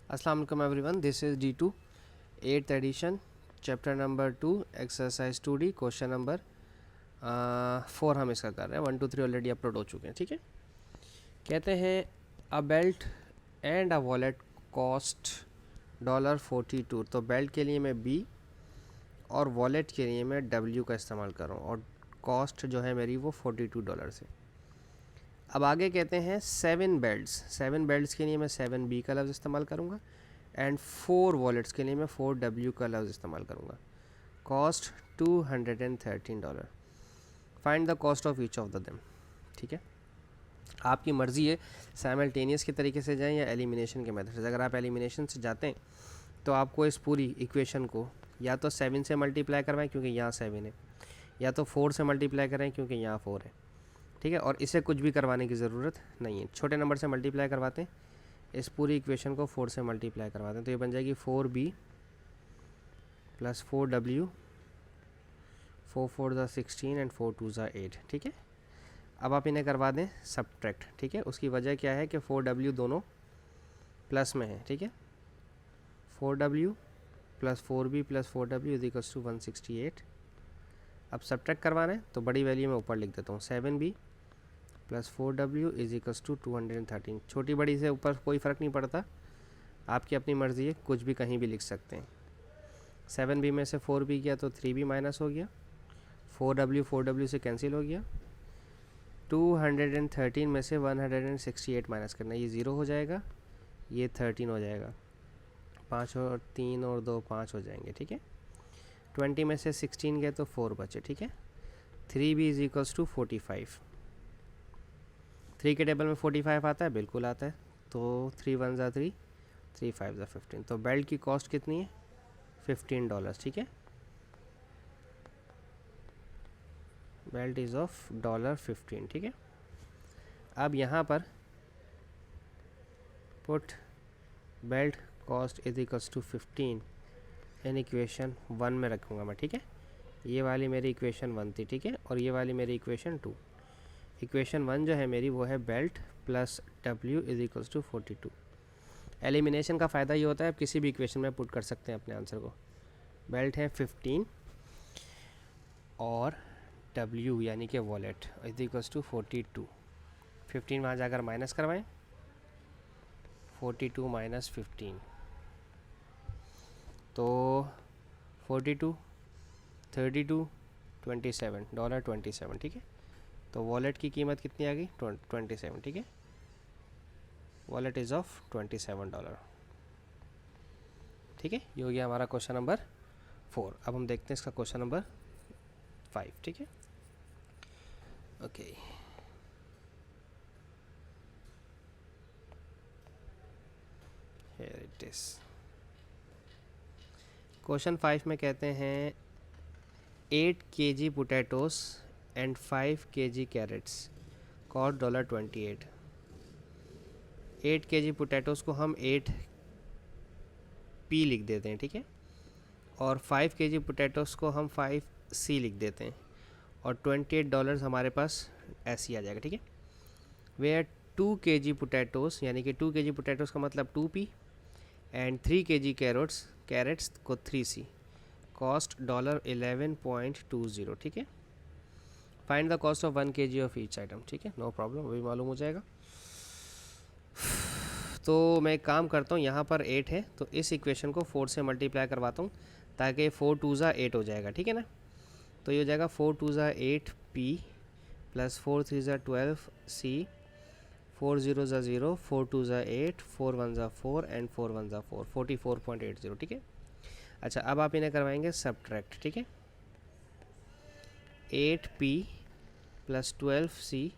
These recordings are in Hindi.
अस्सलाम वालेकुम everyone, this is D2 8th edition chapter number 2 exercise 2D question number 4 हम इसका कर रहे हैं। 1 2 3 ऑलरेडी अपलोड हो चुके हैं। ठीक है, कहते हैं a belt and a wallet cost $42। तो बेल्ट के लिए मैं B और वॉलेट के लिए मैं W का इस्तेमाल कर रहा हूँ और कॉस्ट जो है मेरी वो $42 है। अब आगे कहते हैं 7 बेल्ट्स के लिए मैं 7B का लफ्ज़ इस्तेमाल करूँगा एंड 4 वॉलेट्स के लिए मैं 4W का लफ्ज़ इस्तेमाल करूँगा। Cost $213। Find the cost of each of the them. ठीक है, आपकी मर्ज़ी है साइमल्टेनियस के तरीके से जाएं या एलिमिनेशन के मेथड से। अगर आप एलिमिनेशन से जाते हैं तो आपको इस पूरी इक्वेशन को या तो 7 से मल्टीप्लाई करवाएं क्योंकि यहाँ 7 है, या तो 4 से मल्टीप्लाई करें क्योंकि यहाँ 4 है। ठीक है, और इसे कुछ भी करवाने की ज़रूरत नहीं है। छोटे नंबर से मल्टीप्लाई करवाते हैं, इस पूरी इक्वेशन को 4 से मल्टीप्लाई करवाते हैं तो ये बन जाएगी 4B प्लस 4W, 4 4 ज़ा 16 एंड 4 2 ज़ा 8। ठीक है, अब आप इन्हें करवा दें सब्ट्रैक्ट। ठीक है, उसकी वजह क्या है कि 4W दोनों प्लस में है। ठीक है, 4W plus 4B plus 4W is equals to 168। अब सब्ट्रैक्ट करवाना है तो बड़ी वैल्यू मैं ऊपर लिख देता हूँ, 7B plus 4W is equals to 213। छोटी बड़ी से ऊपर कोई फ़र्क नहीं पड़ता, आपकी अपनी मर्ज़ी है, कुछ भी कहीं भी लिख सकते हैं। 7B में से 4B गया तो 3B माइनस हो गया, 4W से कैंसिल हो गया। 213 में से 168 माइनस करना, ये 0 हो जाएगा, ये 13 हो जाएगा, 5 और 3 और 2 5 हो जाएंगे। ठीक है, 20 में से 16 गए तो 4 बचे। ठीक है, 3B इज इक्वल्स टू 45। 3 के टेबल में 45 आता है, बिल्कुल आता है, तो 3 1 ज़ा 3, 3 5 ज़ा 15। तो बेल्ट की कॉस्ट कितनी है? $15। ठीक है, बेल्ट इज़ ऑफ $15। ठीक है, अब यहाँ पर put belt cost is equals to 15 in equation 1 में रखूँगा मैं। ठीक है, ये वाली मेरी इक्वेशन 1 थी। ठीक है, और ये वाली मेरी इक्वेशन 2। इक्वेशन 1 जो है मेरी वो है belt plus W is equals to 42। Elimination का फ़ायदा ये होता है आप किसी भी इक्वेशन में पुट कर सकते हैं अपने आंसर को। बेल्ट है 15 और W यानी कि वॉलेट इज इक्वल्स टू 42। 15 वहाँ जाकर माइनस करवाएं, 42 माइनस 15 तो 42 32 27 $27। ठीक है, तो वॉलेट की कीमत कितनी आ गई? 27। ठीक है, वॉलेट इज़ ऑफ $27। ठीक है, ये हो गया हमारा क्वेश्चन नंबर 4। अब हम देखते हैं इसका क्वेश्चन नंबर 5। ठीक है, okay, here it is. Question 5 में कहते हैं 8 kg potatoes and 5 kg carrots cost $28। 8 kg potatoes को हम 8P लिख देते हैं। ठीक है, और 5 kg पोटैटोस को हम 5C लिख देते हैं और $28 हमारे पास ऐसे ही आ जाएगा। ठीक है, वेयर 2 kg पोटैटोस यानी कि 2 kg पोटैटोस का मतलब 2P एंड 3 kg कैरेट्स को 3C कॉस्ट $11.20। ठीक है, find the cost of 1 kg of each item. ठीक है, नो प्रॉब्लम, वही मालूम हो जाएगा। तो मैं एक काम करता हूँ, यहाँ पर 8 है तो इस इक्वेशन को 4 से मल्टीप्लाई करवाता हूँ ताकि 4 2 ज़ा 8 हो जाएगा। ठीक है ना, तो ये हो जाएगा 4 2 ज़ा 8P प्लस 4 3 ज़ा 12C, 4 0 ज़ा 0, 4 2 ज़ा 8, 4 1 ज़ा 4 एंड 4 1 ज़ा 4, 44.80। ठीक है, अच्छा अब आप इन्हें करवाएंगे सब्ट्रैक्ट। ठीक है, 8P plus 12C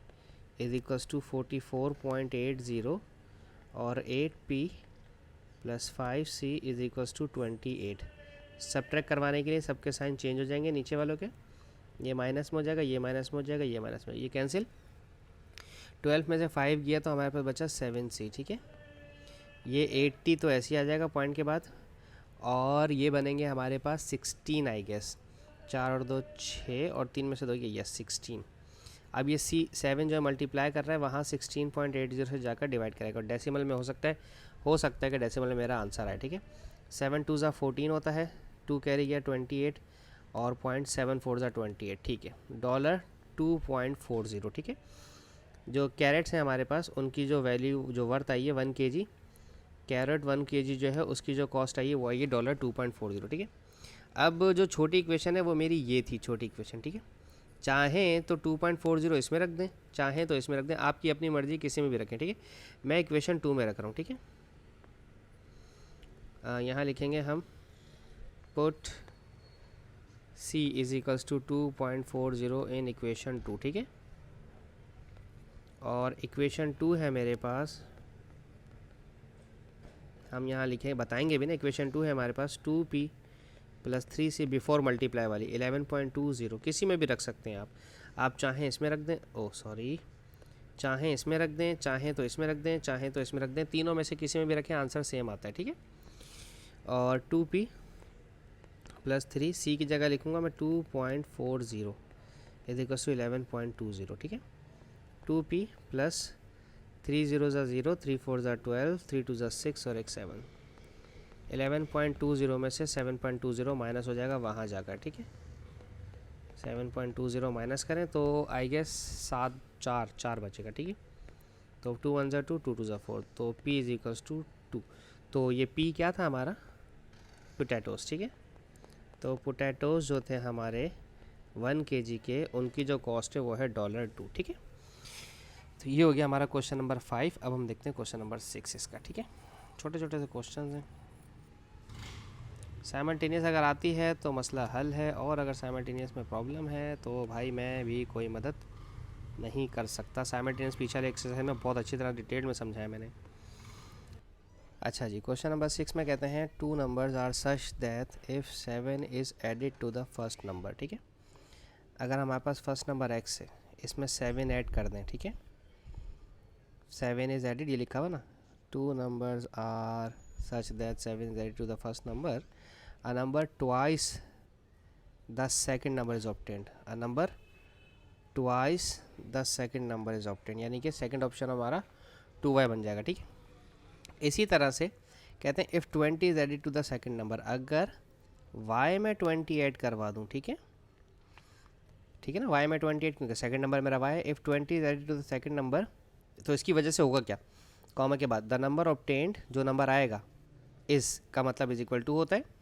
is equals to 44.80 और 8P plus 5C is equals to 28। Subtract करवाने के लिए सबके साइन चेंज हो जाएंगे नीचे वालों के, ये माइनस में हो जाएगा, ये माइनस में हो जाएगा, ये माइनस में, ये कैंसिल। 12 में से 5 गया तो हमारे पास बचा 7C। ठीक है, ये 80 तो ऐसे ही आ जाएगा पॉइंट के बाद, और ये बनेंगे हमारे पास 16 आई गेस, 4 और 2 6 और 3 में से 2 ये 16। अब ये C7 जो मल्टीप्लाई कर रहा है वहाँ 16.80 से जाकर डिवाइड करेगा, और डेसिमल में हो सकता है हो सकता है कि डेसिमल में मेरा आंसर आए, ठीक है। 7 2 ज़ा 14 होता है, 2 कैरी गया 28 और 0.74 ज़ा 28, ठीक है। $2.40, ठीक है। जो कैरेट्स हैं हमारे पास उनकी जो वैल्यू जो वर्थ आई है 1 kg, कैरेट 1 kg जो है उसकी जो कॉस्ट आई है वो आई है $2.40, ठीक है। अब जो छोटी इक्वेशन है वो मेरी ये थी छोटी इक्वेशन, ठीक है। चाहें तो 2.40 इसमें रख दें, चाहें तो इसमें रख दें, आपकी अपनी मर्ज़ी, किसी में भी रखें, ठीक है। मैं इक्वेशन 2 में रख रहा हूँ, ठीक है। यहाँ लिखेंगे हम put c is equals to 2.40 in equation 2, ठीक है। और इक्वेशन 2 है मेरे पास, हम यहाँ लिखें, बताएंगे भी ना, इक्वेशन 2 है हमारे पास 2p plus 3c before multiply वाली 11.20, किसी में भी रख सकते हैं आप चाहें इसमें रख दें, ओह सॉरी, चाहें इसमें रख दें, चाहें तो इसमें रख दें, चाहें तो इसमें रख दें, तीनों में से किसी में भी रखें आंसर सेम आता है, ठीक है। और 2p प्लस 3c की जगह लिखूँगा मैं 2.40 इज इक्वल्स टू 11.20, ठीक है। 2p प्लस 3 0 ज़ा 0, 3 4 ज़ा 12, 3 2 ज़ा 6 और 1 7, 11.20 में से 7.20 माइनस हो जाएगा वहाँ जाकर, ठीक है। 7.20 माइनस करें तो आई गेस 4 बचेगा, ठीक है। तो 2 1 ज़ा 2, 2 2 ज़ा 4, तो p इज इक्वल्स टू 2। तो ये p क्या था हमारा, पोटैटोस, ठीक है। तो पोटैटोस जो थे हमारे 1 kg के, उनकी जो कॉस्ट है वो है $2, ठीक है। तो ये हो गया हमारा क्वेश्चन नंबर 5। अब हम देखते हैं क्वेश्चन नंबर 6 इसका, ठीक है। छोटे छोटे से क्वेश्चन हैं, साइमल्टेनियस अगर आती है तो मसला हल है, और अगर साइमल्टेनियस में प्रॉब्लम है तो भाई मैं भी कोई मदद नहीं कर सकता। साइमल्टेनियस पीछे वाले एक्सरसाइज में बहुत अच्छी तरह डिटेल में समझाया मैंने। अच्छा जी, क्वेश्चन नंबर 6 में कहते हैं 2 numbers are such that if 7 is added to the first number, ठीक है। अगर हमारे पास फर्स्ट नंबर x है, इसमें 7 ऐड कर दें, ठीक है। 7 इज़ एडिड, ये लिखा हुआ ना, 2 numbers are such that 7 is added to the first number, a number twice the second number is obtained, a number twice the second number is obtained, यानी कि सेकंड ऑप्शन हमारा 2y बन जाएगा, ठीक है। इसी तरह से कहते हैं if 20 is added to the second number, अगर y में 20 ऐड करवा दूँ, ठीक है, ठीक है ना, y में 28, क्योंकि सेकंड नंबर मेरा y है। If 20 is added to the second number, तो इसकी वजह से होगा क्या, कॉमा के बाद द नंबर ऑब्टेन्ड, जो नंबर आएगा, इस का मतलब इज इक्वल टू होता है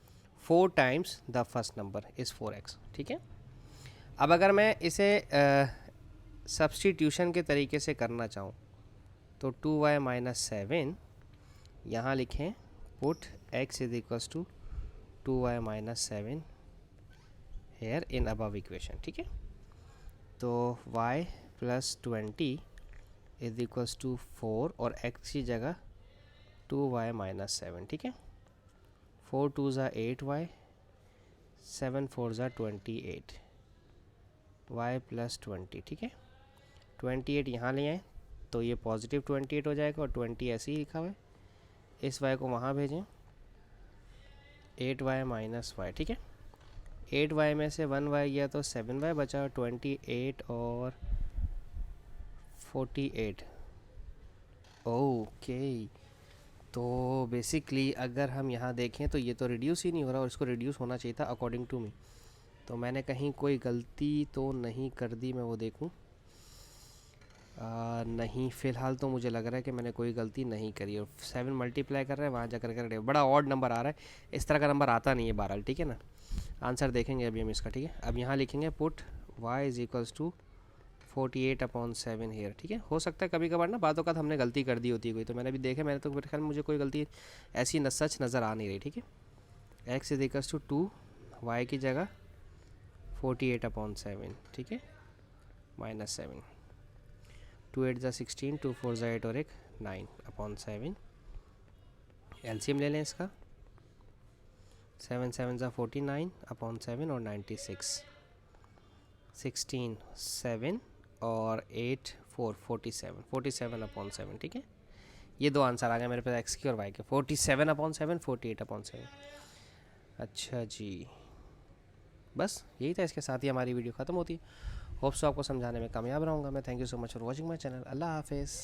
4 times the first number is 4x, ठीक है। अब अगर मैं इसे सब्स्टिट्यूशन के तरीके से करना चाहूँ तो 2y माइनस 7, यहाँ लिखें put x is equals to 2y minus 7 here in above equation, ठीक है। तो y plus 20 is equals to 4 और x की जगह 2y माइनस 7, ठीक है। 4 2 ज़ा 8y, 7 4 ज़ा 28, y प्लस 20, ठीक है। 28 यहाँ ले आए तो ये पॉजिटिव 28 हो जाएगा, और 20 ऐसे ही लिखा हुआ है, इस y को वहाँ भेजें, 8y माइनस y, ठीक है। 8y में से 1y गया तो 7y बचा, 28 और 48, ओके। तो बेसिकली अगर हम यहाँ देखें तो ये तो रिड्यूस ही नहीं हो रहा, और इसको रिड्यूस होना चाहिए था अकॉर्डिंग टू मी। तो मैंने कहीं कोई गलती तो नहीं कर दी, मैं वो देखूँ, नहीं, फ़िलहाल तो मुझे लग रहा है कि मैंने कोई गलती नहीं करी। और 7 मल्टीप्लाई कर रहे हैं, वहाँ जाकर कर बड़ा ऑड नंबर आ रहा है, इस तरह का नंबर आता नहीं है बहरहाल, ठीक है ना। आंसर देखेंगे अभी हम इसका, ठीक है। अब यहाँ लिखेंगे put y is equals to 48/7 here, ठीक है। हो सकता है कभी कभार ना बातों का हमने गलती कर दी होती है कोई, तो मैंने भी देखा, मैंने तो मेरे ख्याल में मुझे कोई गलती ऐसी सच नज़र आ नहीं रही, ठीक है। x is equals to 2, y की जगह 48/7, ठीक है, माइनस 7, 2 8 ज़ा 16, 2 4 ज़ा 8 और एक 9/7। एलसीएम ले लें इसका, 7 7 ज़ा 49/7 और 96, 16 7 और 8 4 47/7, ठीक है। ये दो आंसर आ गए मेरे पास x के और y के, 47/7, 48/7। अच्छा जी, बस यही था, इसके साथ ही हमारी वीडियो ख़त्म होती है। होप्स आपको समझाने में कामयाब रहूँगा मैं। Thank you so much for watching my channel. अल्लाह हाफिज़।